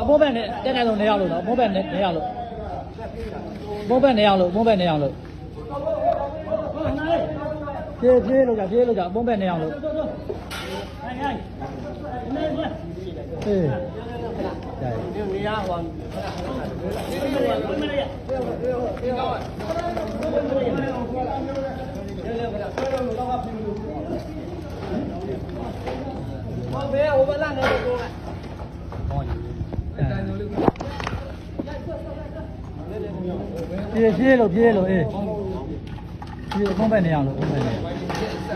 မိုးဘက်နဲ့တက်နေဆုံးနေရလို့နော်မိုးဘက်နဲ့နေရလို့မိုးဘက်နေရလို့မိုးဘက်နေရလို့ပြေးလို့ကြမိုးဘက်နေရလို့အေးနေရဟောဘယ်ဟိုဘက်လာနေလို့ပြေးလို့အေးပြေးဖုံးပဲနေအောင်လို့ဖုံးပဲနေဒ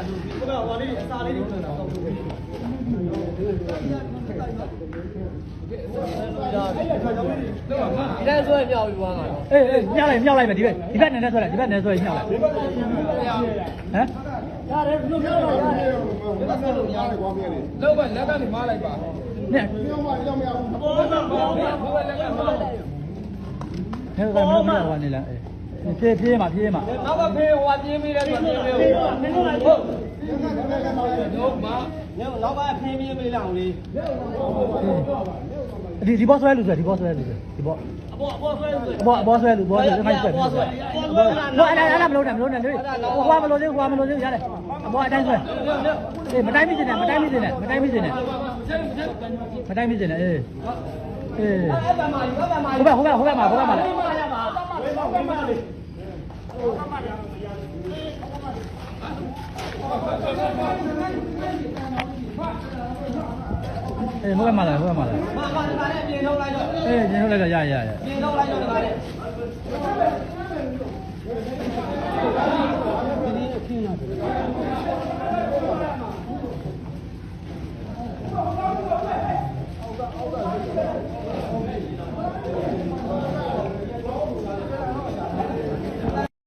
ီတိုင်းဆွဲမြောက်ပြီးသွားတာအေးမြောက်လိုက်မယ်ဒီဘက်နဲ့ဆွဲလိုက်ဒီဘက်နဲ့ဆွဲမြောက်လိုက်ဟမ်ရတယ်ဘယ်လိုမြောက်လိုက်ရတယ်ဘယ်လိုမြောက်လို့ရတယ်ကွာပြည့်လေလောက်ပဲလက်ကနေမားလိုက်ပါနဲ့မြောက်မရောက်မရဘူးဘောကဘောလက်ကမားဟဲ့ကောင်မဟိုနေလားပြေးမှာနောက်ကဖေးဟိုပြေးမိတယ်ဆိုပြေးမေးဟုတ်နင်းလိုက်ဟုတ်တို့မနောက်ကဖေးပြေးမေးလောက်လေဒီဘောဆွဲလူဆွဲဒီဘောအဘောဆွဲလူခိုင်းဆွဲအဲ့ဒါမလို့နဲ့ဟိုမလို့သေးရတယ်အဘောအတိုင်းဆွဲအေးမတိုင်းမိစင်နဲ့အေးအေးဟိုဘက်မှာလေအေးဟိုဘက်မှာလေပြင်ထုတ်လိုက်တော့အေးပြင်ထုတ်လိုက်တော့ရပြင်ထုတ်လိုက်တော့ဒီမှာလေဒီအခင်းရတယ်